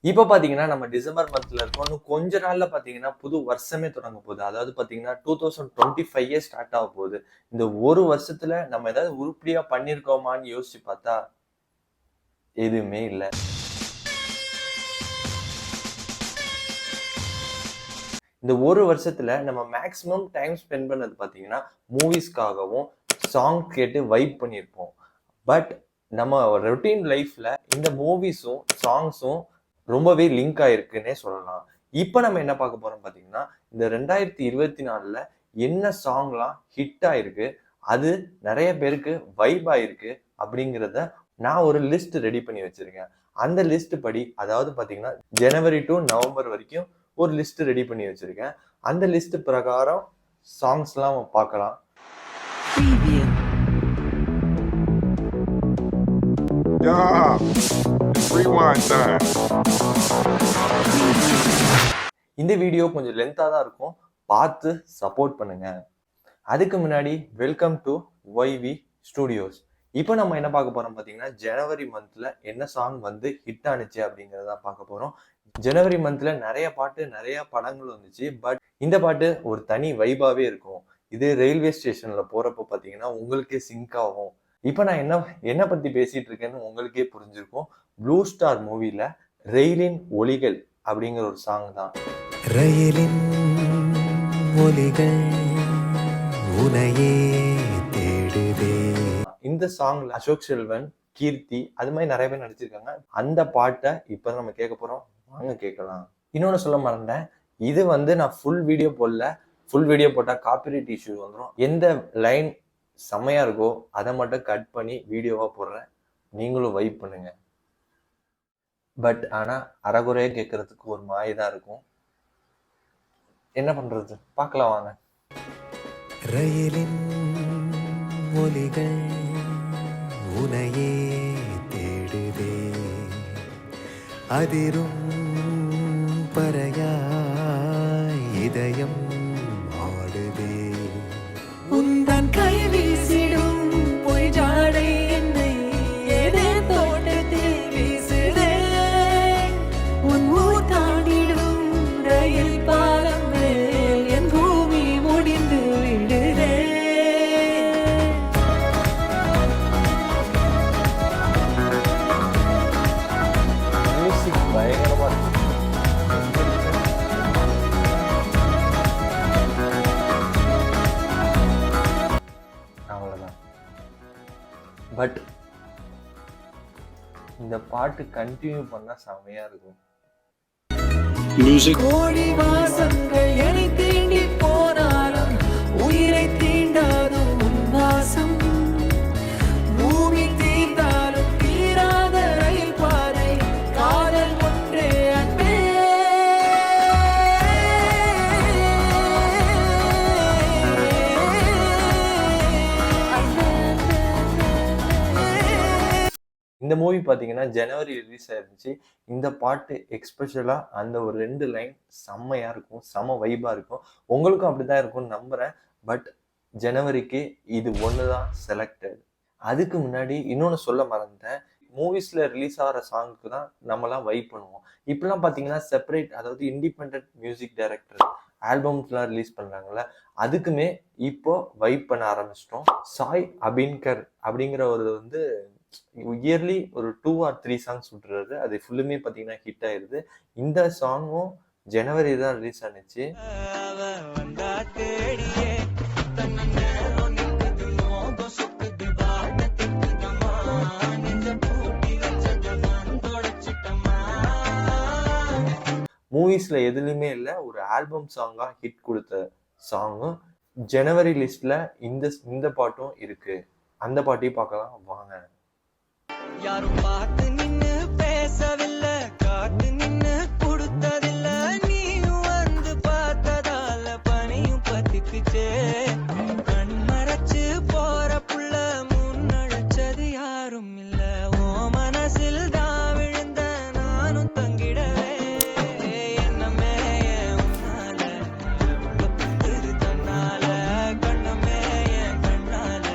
இப்போ பாத்தீங்கன்னா நம்ம டிசம்பர் மந்த்ல இருக்கோம். இன்னும் கொஞ்ச நாள்ல பாத்தீங்கன்னா புது வருஷமே தொடங்க போகுது. அதாவது பாத்தீங்கன்னா 2025 ஸ்டார்ட் ஆக போகுது. இந்த ஒரு வருஷத்துல நம்ம ஏதாவது உருப்படியா பண்ணிருக்கோமான்னு யோசிச்சு பார்த்தா எதுவுமே இல்ல. இந்த ஒரு வருஷத்துல நம்ம மேக்ஸிமம் டைம் ஸ்பெண்ட் பண்ணது பாத்தீங்கன்னா மூவிஸ்க்காகவும் சாங் கேட்டு வைப் பண்ணியிருப்போம். பட் நம்ம ரொட்டீன் லைஃப்ல இந்த மூவிஸும் சாங்ஸும் ரொம்பவே லிங்க் ஆயிருக்குன்னே சொல்லலாம். இப்போ நம்ம என்ன பார்க்க போறோம் பாத்தீங்கன்னா இந்த 2024ல என்ன சாங்லாம் ஹிட் ஆயிருக்கு, அது நிறைய பேருக்கு வைப் ஆயிருக்கு அப்படிங்கிறத நான் ஒரு லிஸ்ட் ரெடி பண்ணி வச்சிருக்கேன். அந்த லிஸ்ட் படி அதாவது பாத்தீங்கன்னா ஜனவரி டு நவம்பர் வரைக்கும் ஒரு லிஸ்ட் ரெடி பண்ணி வச்சிருக்கேன். அந்த லிஸ்ட் பிரகாரம் சாங்ஸ்லாம் பார்க்கலாம். இந்த வீடியோ கொஞ்சம் லென்த்தா தான் இருக்கும், பார்த்து சப்போர்ட் பண்ணுங்க. அதுக்கு முன்னாடி வெல்கம் டு ஒய்வி ஸ்டுடியோஸ். இப்போ நம்ம என்ன பார்க்க போறோம் பாத்தீங்கன்னா ஜனவரி மந்த்ல என்ன சாங் வந்து ஹிட் ஆனிச்சு அப்படிங்கறத பார்க்க போறோம். ஜனவரி மந்த்ல நிறைய பாட்டு நிறைய படங்கள் வந்துச்சு. பட் இந்த பாட்டு ஒரு தனி வைபாவே இருக்கும். இது ரயில்வே ஸ்டேஷன்ல போறப்ப பாத்தீங்கன்னா உங்களுக்கே சிங்க் ஆகும். இப்ப நான் என்ன பத்தி பேசிட்டு இருக்கேன்னு உங்களுக்கே புரிஞ்சிருக்கும். ப்ளூ ஸ்டார் மூவில ரயிலின் ஒலிகள் அப்படிங்கிற ஒரு சாங் தான். ரயிலின் ஒலிகள் உனையே தேடுதே. இந்த சாங்ல அசோக் செல்வன், கீர்த்தி அது மாதிரி நிறைய பேர் நடிச்சிருக்காங்க. அந்த பாட்டை இப்ப நம்ம கேட்க போறோம், வாங்க கேட்கலாம். இன்னொன்னு சொல்ல மறந்தேன், இது வந்து நான் ஃபுல் வீடியோ போடல. ஃபுல் வீடியோ போட்டா காப்பிரைட் இஷ்யூ வந்துடும். எந்த லைன் செம்மையா இருக்கோ அதை மட்டும் கட் பண்ணி வீடியோவா போடுறேன், நீங்களும் வைப் பண்ணுங்க. பட் ஆனா அரைகுறையா கேட்கறதுக்கு ஒரு மாயதான் இருக்கும். என்ன பண்றது, பார்க்கலாம் வாங்க. ரயிலின் ஒலிகள் உனையே தேடுதே, அதிரும் பறையாய் இதயம் ஆடுதே. உந்தன் கை வீசிடும் பொய் ஜாடை என்னை ஏதே தோட்டத்தில் வீசுதே. உன் ஊர் தாண்டிடும் ரயில் பாலம் மேல் என் பூமி முடிந்து விடுதே. மியூசிக் பயங்கரமா இருக்கு. அவ்வளவுதான். பட் இந்த பாட்டு கண்டினியூ பண்ணா செமையா இருக்கும். கோடி வாசங்கள் என்னை தீண்டி போனாலும் உயிரை தீண்டாதும் உன் வாசம். பூமி தீர்ந்தாலும் தீராத ரயில் பாதை காதல் ஒன்றே அன்பே. இந்த மூவி பாத்தீங்கன்னா ஜனவரி ரிலீஸ் ஆயிருந்துச்சு. இந்த பாட்டு எக்ஸ்பெஷலா அந்த ஒரு 2 லைன் செம்மையா இருக்கும், செம வைபா இருக்கும். உங்களுக்கும் அப்படிதான் இருக்கும்னு நம்புறேன். பட் ஜனவரிக்கு இது ஒண்ணுதான் செலக்டட். அதுக்கு முன்னாடி இன்னொன்னு சொல்ல மறந்தேன், மூவிஸ்ல ரிலீஸ் ஆகிற சாங்க்கு தான் நம்மலாம் வைப் பண்ணுவோம். இப்பெல்லாம் பாத்தீங்கன்னா செப்பரேட், அதாவது இண்டிபெண்டன்ட் மியூசிக் டைரக்டர் ஆல்பம்ஸ்லாம் ரிலீஸ் பண்றாங்கல்ல, அதுக்குமே இப்போ வைப் பண்ண ஆரம்பிச்சிட்டோம். சாய் அபின்கர் அப்படிங்கிற ஒரு வந்து இயர்லி ஒரு 2 or 3 சாங்ஸ் விட்டுறாரு. அது ஃபுல்லுமே பாத்தீங்கன்னா ஹிட் ஆயிருது. இந்த சாங்கும் ஜனவரி தான் ரிலீஸ் ஆனிச்சு. மூவிஸ்ல எதுலையுமே இல்ல, ஒரு ஆல்பம் சாங்கா ஹிட் கொடுத்த சாங்கும் ஜனவரி லிஸ்ட்ல இந்த பாட்டும் இருக்கு. அந்த பாட்டையும் பார்க்கலாம் வாங்க. யாரும் பார்த்து நின்னு பேசவில்லை, காத்து நின்னு கொடுத்ததில்ல, நீயும் வந்து பார்த்ததால பனியும் பத்திக்குச்சே. கண் மறைச்சு போற புள்ள முன்னழைச்சது யாரும் இல்ல, ஓ மனசில் தான் விழுந்த நானும் தங்கிடவே. என்னமே உன்னால தன்னால கண்ணமே என் கண்ணால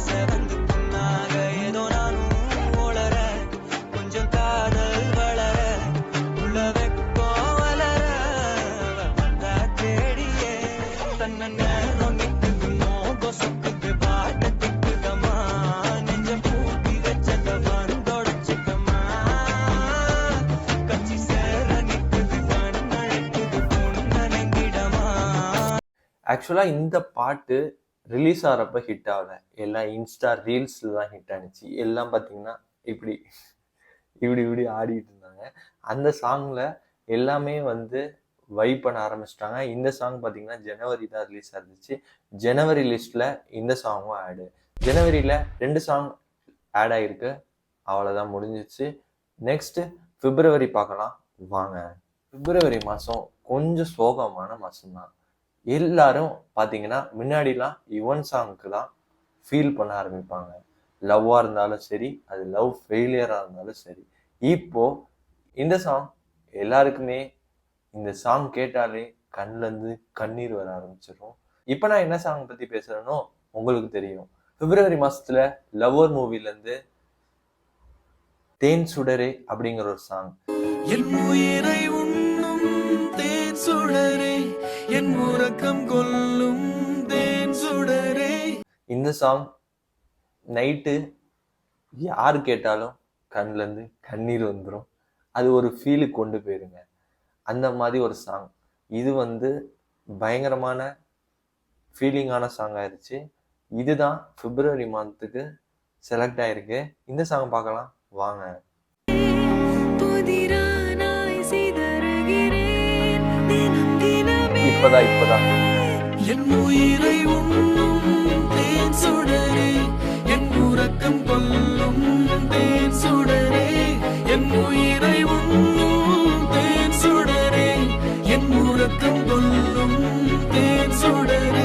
செவந்து புண்ணாக ஏதோ நானும் ஓளர கொஞ்சம் ஆக்சுவலாக இந்த பாட்டு ரிலீஸ் ஆகிறப்ப ஹிட் ஆகல, எல்லாம் இன்ஸ்டா ரீல்ஸில் தான் ஹிட் ஆனிச்சு. எல்லாம் பார்த்தீங்கன்னா இப்படி இப்படி இப்படி ஆடிட்டு இருந்தாங்க. அந்த சாங்கில் எல்லாமே வந்து வைப் பண்ண ஆரம்பிச்சிட்டாங்க. இந்த சாங் பார்த்தீங்கன்னா ஜனவரி தான் ரிலீஸ் ஆயிருந்துச்சு. ஜனவரி லிஸ்ட்டில் இந்த சாங்கும் ஆடு. ஜனவரியில் 2 சாங் ஆட் ஆகிருக்கு. அவ்வளோதான், முடிஞ்சிச்சு. நெக்ஸ்ட்டு பிப்ரவரி பார்க்கலாம் வாங்க. பிப்ரவரி மாதம் கொஞ்சம் சோகமான மாதம்தான். எல்லாரும் பார்த்தீங்கன்னா முன்னாடிலாம் யுவன் சாங்க்கு தான் ஃபீல் பண்ண ஆரம்பிப்பாங்க. லவ்வாக இருந்தாலும் சரி, அது லவ் ஃபெயிலியராக இருந்தாலும் சரி. இப்போ இந்த சாங் எல்லாருக்குமே இந்த சாங் கேட்டாலே கண்ணிலேருந்து கண்ணீர் வர ஆரம்பிச்சிடும். இப்போ நான் என்ன சாங் பற்றி பேசுகிறேனோ உங்களுக்கு தெரியும். பிப்ரவரி மாதத்தில் லவ்வர் மூவிலேருந்து தேன் சுடரே அப்படிங்கிற ஒரு சாங். என் உயிரை உண்ணும் தேன் சுடரே, என் உறக்கம் கொல்லும் தேன் சுடரே. இந்த சாங் நைட்டு யார் கேட்டாலும் கண்ணிலேருந்து கண்ணீர் வந்துடும். அது ஒரு ஃபீலுக்கு கொண்டு போயிருங்க. அந்த மாதிரி ஒரு சாங். இது வந்து பயங்கரமான ஃபீலிங்கான சாங் ஆயிடுச்சு. இதுதான் பிப்ரவரி மந்த்துக்கு செலக்ட் ஆயிருக்கு. இந்த சாங் பார்க்கலாம் வாங்க. இப்பதான் என் உயிரை உண்ணும் தேன் சுடரே, என் உறக்கம் கொல்லும் தேன் சுடரே, என் உயிரை உண்ணும் தேன் சுடரே, என் உறக்கம் கொல்லும் தேன் சுடரே.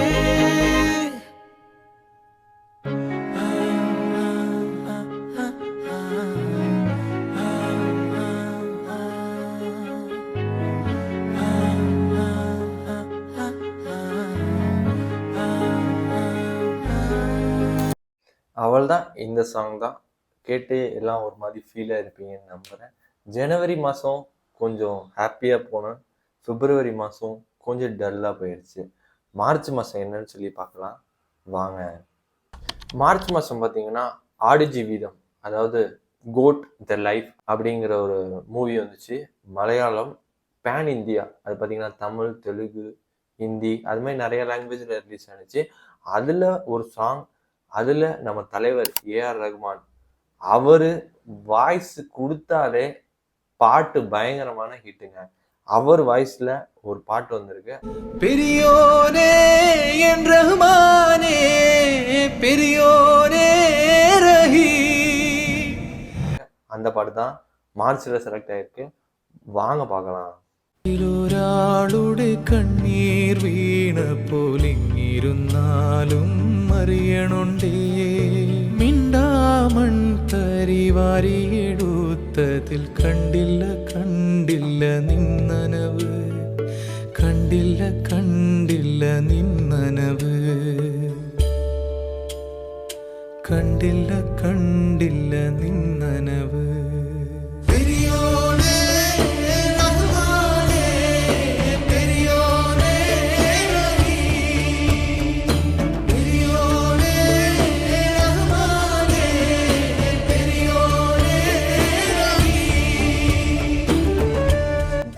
அவள்தான், இந்த சாங் தான் கேட்டு எல்லாம் ஒரு மாதிரி ஃபீலாக இருப்பீங்கன்னு நம்புகிறேன். ஜனவரி மாதம் கொஞ்சம் ஹாப்பியாக போனேன். பிப்ரவரி மாதம் கொஞ்சம் டல்லாக போயிடுச்சு. மார்ச் மாதம் என்னன்னு சொல்லி பார்க்கலாம் வாங்க. மார்ச் மாதம் பார்த்தீங்கன்னா ஆடு ஜீவிதம், அதாவது கோட் த லைஃப் அப்படிங்கிற ஒரு மூவி வந்துச்சு. Malayalam pan India. அது பார்த்தீங்கன்னா தமிழ், தெலுங்கு, ஹிந்தி அது மாதிரி நிறைய லாங்குவேஜில் ரிலீஸ் ஆனிச்சு. அதில் ஒரு சாங், அதில் நம்ம தலைவர் ஏஆர் ரகுமான் அவர் வாய்ஸ் கொடுத்தாலே பாட்டு பயங்கரமான ஹிட்டுங்க. அவர் வாய்ஸில் ஒரு பாட்டு வந்திருக்கு. பெரியோனே என் ரஹ்மானே, பெரியோனே ரஹீ. அந்த பாட்டு தான் மார்ச்சில் செலக்ட் ஆயிருக்கு. வாங்க பார்க்கலாம். ഒരാളുടെ കണ്ണീർ വീണ പോലിങ്ങിരുന്നാലും അറിയണുണ്ടേ, മിണ്ടാമൺ തരിവാരിയെടുത്തതിൽ കണ്ടില്ല കണ്ടില്ല നിന്നനവ്, കണ്ടില്ല കണ്ടില്ല നിന്നനവ്, കണ്ടില്ല കണ്ടില്ല നിന്നനവ്.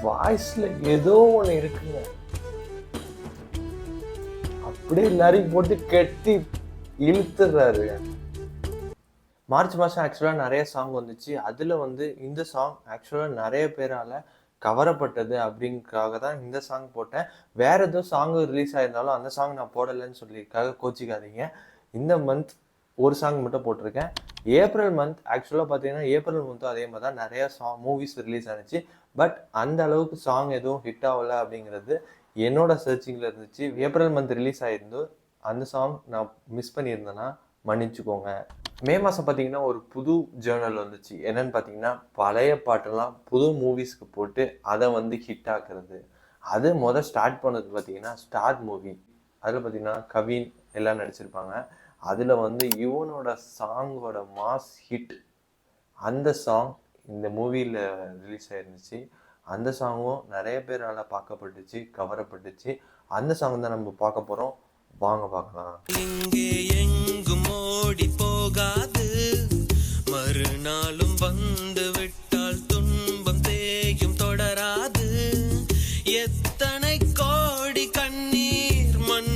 வாய்ஸ்ல ஏதோ ஒன்று இருக்குங்க. அப்படியே எல்லாரையும் போட்டு கெட்டி இழுத்துறாரு. மார்ச் மாதம் ஆக்சுவலாக நிறைய சாங் வந்துச்சு. அதில் வந்து இந்த சாங் ஆக்சுவலாக நிறைய பேரால் கவரப்பட்டது அப்படிங்கிறதுக்காக தான் இந்த சாங் போட்டேன். வேற ஏதோ சாங் ரிலீஸ் ஆயிருந்தாலும் அந்த சாங் நான் போடலைன்னு சொல்லியிருக்காக கோச்சிக்காதீங்க. இந்த மந்த் ஒரு சாங் மட்டும் போட்டிருக்கேன். ஏப்ரல் மந்த் ஆக்சுவலாக பார்த்தீங்கன்னா ஏப்ரல் மந்த்தும் அதே மாதிரி தான் நிறைய மூவிஸ் ரிலீஸ் ஆனிச்சு. பட் அந்த அளவுக்கு சாங் எதுவும் ஹிட் ஆகலை அப்படிங்கிறது என்னோட சர்ச்சிங்கில் இருந்துச்சு. ஏப்ரல் மந்த் ரிலீஸ் ஆகிருந்து அந்த சாங் நான் மிஸ் பண்ணியிருந்தேன்னா மன்னிச்சுக்கோங்க. மே மாதம் பார்த்தீங்கன்னா ஒரு புது ஜேர்னல் வந்துச்சு. என்னன்னு பார்த்தீங்கன்னா பழைய பாட்டெல்லாம் புது மூவிஸ்க்கு போட்டு அதை வந்து ஹிட் ஆக்குறது. அது ஸ்டார்ட் பண்ணது பார்த்தீங்கன்னா ஸ்டார் மூவி. அதில் பார்த்தீங்கன்னா கவின் எல்லாம் நடிச்சிருப்பாங்க. அதில் வந்து யுவனோட சாங்கோட மாஸ் ஹிட் அந்த சாங் இந்த மூவியில் ரிலீஸ் ஆயிருந்துச்சு. அந்த சாங்கும் நிறைய பேரால் பார்க்கப்பட்டுச்சு, கவரப்பட்டுச்சு. அந்த சாங் தான் நம்ம பார்க்க போகிறோம். வாங்க பார்க்கலாம். இங்கே எங்கும் ஓடி போகாது, மறுநாளும் வந்து விட்டால் துன்பம் தேயும் தொடராது. எத்தனை கோடி கண்ணீர் மண்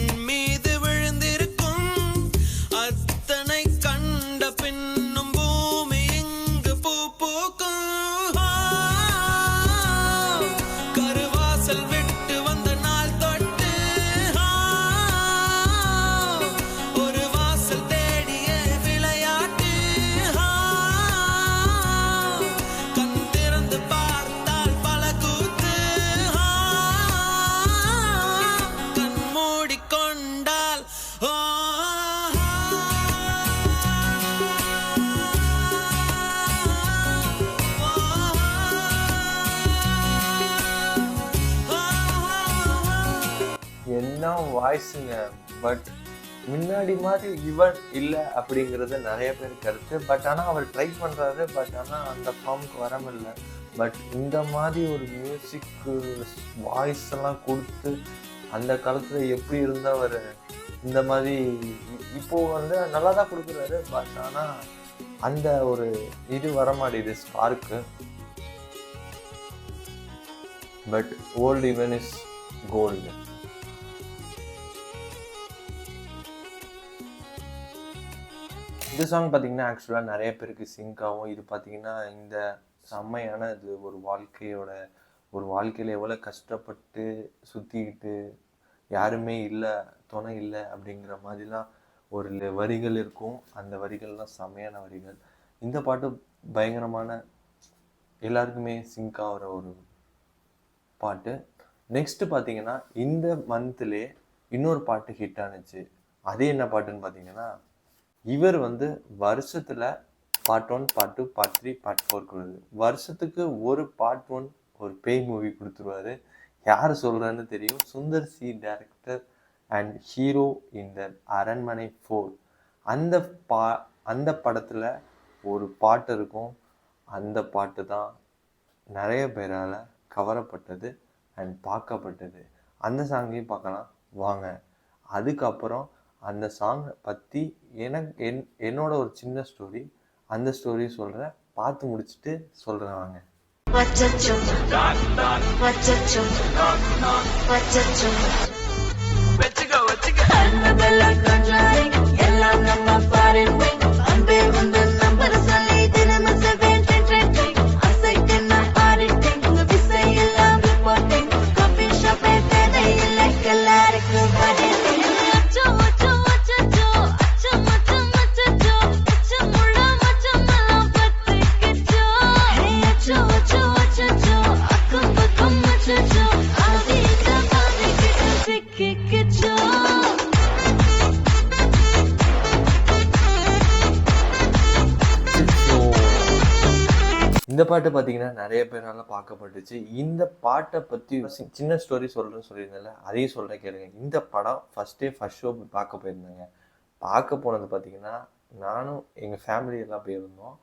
தான் வாய்ஸுங்க. பட் முன்னாடி மாதிரி இவன் இல்லை அப்படிங்கிறது நிறைய பேர் கருத்து. பட் ஆனால் அவர் ட்ரை பண்ணுறாரு. பட் ஆனால் அந்த ஃபார்முக்கு வர முடியல. பட் இந்த மாதிரி ஒரு மியூசிக்கு வாய்ஸ் எல்லாம் கொடுத்து அந்த காலத்தில் எப்படி இருந்தவர் இந்த மாதிரி இப்போது வந்து நல்லா தான் கொடுக்குறாரு. பட் ஆனால் அந்த ஒரு இது வரமாட்டேது spark. But old even is gold. இந்த சாங் பார்த்தீங்கன்னா ஆக்சுவலாக நிறைய பேருக்கு சிங்க் ஆகும். இது பார்த்தீங்கன்னா இந்த செம்மையான இது ஒரு வாழ்க்கையில் எவ்வளோ கஷ்டப்பட்டு சுற்றிக்கிட்டு யாருமே இல்லை, துணை இல்லை அப்படிங்கிற மாதிரிலாம் ஒரு வரிகள் இருக்கும். அந்த வரிகள்லாம் செம்மையான வரிகள். இந்த பாட்டு பயங்கரமான எல்லாருக்குமே சிங்க் ஆகிற ஒரு பாட்டு. நெக்ஸ்ட்டு பார்த்தீங்கன்னா இந்த மந்த்லேயே இன்னொரு பாட்டு ஹிட் ஆனிச்சு. அது என்ன பாட்டுன்னு பார்த்தீங்கன்னா, இவர் வந்து வருஷத்தில் பார்ட் 1, பார்ட் 2, பார்ட் 3, பார்ட் 4 கொடுக்குது. வருஷத்துக்கு ஒரு பார்ட் 1 ஒரு பேய் மூவி கொடுத்துருவாரு. யார் சொல்கிறேன்னு தெரியும். Sundar C director and hero இந்த அரண்மனை 4. அந்த படத்தில் ஒரு பாட்டு இருக்கும். அந்த பாட்டு தான் நிறைய பேரால் கவரப்பட்டது அண்ட் பார்க்கப்பட்டது. அந்த சாங்கையும் பார்க்கலாம் வாங்க. அதுக்கப்புறம் அந்த சாங்கை பற்றி என்னோட ஒரு சின்ன ஸ்டோரி, அந்த ஸ்டோரி சொல்கிறேன். பார்த்து முடிச்சுட்டு சொல்கிறேன் வாங்க. இந்த பாட்டு பார்த்தீங்கன்னா நிறைய பேரால் பார்க்கப்பட்டுச்சு. இந்த பாட்டை பற்றி சின்ன ஸ்டோரி சொல்கிறேன்னு சொல்லியிருந்தேன்ல, அதையும் சொல்கிறேன் கேளுங்க. இந்த படம் ஃபஸ்ட் ஷோ பார்க்க போயிருந்தேங்க. பார்க்க போனது பார்த்தீங்கன்னா நானும் எங்கள் ஃபேமிலி எல்லாம் போயிருந்தோம்.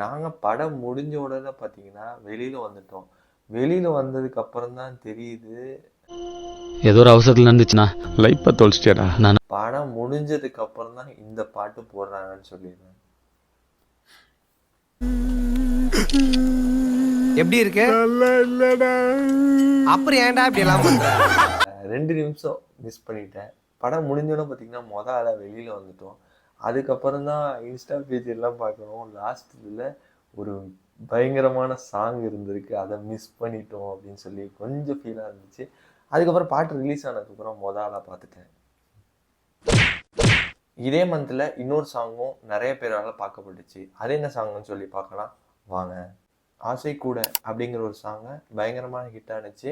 நாங்கள் படம் முடிஞ்ச உடனே பார்த்தீங்கன்னா வெளியில் வந்துட்டோம். வெளியில் வந்ததுக்கப்புறம் தான் தெரியுது, ஏதோ ஒரு அவசரத்தில் நடந்துச்சுன்னா லைஃப்பை தொலைச்சிட்டேடா. நான் படம் முடிஞ்சதுக்கப்புறம் தான் இந்த பாட்டு போடுறாங்கன்னு சொல்லிடுறேன். எப்படி இருக்கு? அப்புறம் ஏன்டா இப்படி எல்லாம் பண்ற? 2 நிமிஷம் மிஸ் பண்ணிட்டேன். படம் முடிஞ்சோன்னு பார்த்தீங்கன்னா ஆள வெளியில் வந்துட்டோம். அதுக்கப்புறம் தான் இன்ஸ்டா பேஜ் எல்லாம் பார்க்குறோம். லாஸ்ட் இதில் ஒரு பயங்கரமான சாங் இருந்திருக்கு, அதை மிஸ் பண்ணிட்டோம் அப்படின்னு சொல்லி கொஞ்சம் ஃபீலாக இருந்துச்சு. அதுக்கப்புறம் பாட்டு ரிலீஸ் ஆனதுக்கப்புறம் ஆளாக பார்த்துட்டேன். இதே மந்தில் இன்னொரு சாங்கும் நிறைய பேரால் பார்க்கப்பட்டுச்சு. அது என்ன சாங்குன்னு சொல்லி பார்க்கலாம் வாங்க. ஆசை கூட அப்படிங்கிற ஒரு சாங்கை பயங்கரமான ஹிட் ஆனிச்சு.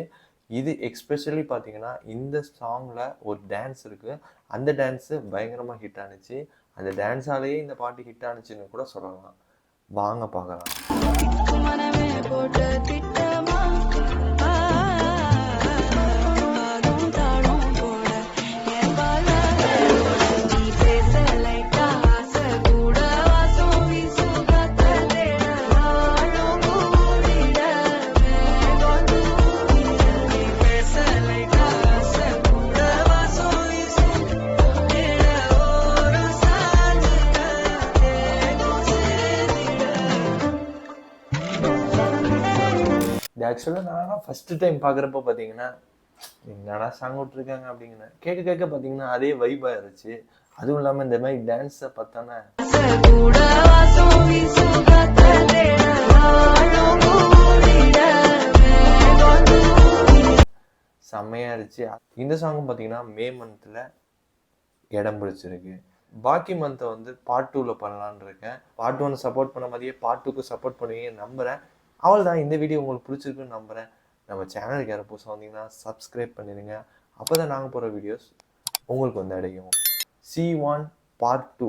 இது எக்ஸ்பெஷலி பார்த்தீங்கன்னா இந்த சாங்கில் ஒரு டான்ஸ் இருக்குது. அந்த டான்ஸு பயங்கரமாக ஹிட் ஆனிச்சு. அந்த டான்ஸாலேயே இந்த பாட்டு ஹிட் ஆனிச்சுன்னு கூட சொல்லலாம். வாங்க பார்க்கலாம். ஆக்சுவலாக நான் ஃபஸ்ட்டு டைம் பார்க்குறப்ப பார்த்தீங்கன்னா என்னடா சாங் விட்டுருக்காங்க அப்படிங்கிற கேட்க கேட்க பார்த்தீங்கன்னா அதே வைபாக இருந்துச்சு. அதுவும் இல்லாமல் இந்த மாதிரி டான்ஸை பார்த்தானே செம்மையாக இருந்துச்சு. இந்த சாங்கும் பார்த்தீங்கன்னா மே மந்தில் இடம் பிடிச்சிருக்கு. பாக்கி மந்த்தை வந்து பார்ட் 2ல் பண்ணலான்னு இருக்கேன். பார்ட் 1 சப்போர்ட் பண்ண மாதிரியே பார்ட் 2க்கு சப்போர்ட் பண்ணுவீங்க நம்புகிறேன். அவ்வளோதான். இந்த வீடியோ உங்களுக்கு பிடிச்சிருக்குன்னு நம்புகிறேன். நம்ம சேனலுக்கு யாரும் புதுசாக வந்தீங்கன்னா சப்ஸ்கிரைப் பண்ணிடுங்க. அப்போ தான் நாங்கள் போகிற வீடியோஸ் உங்களுக்கு வந்து அடையும். C1 Part 2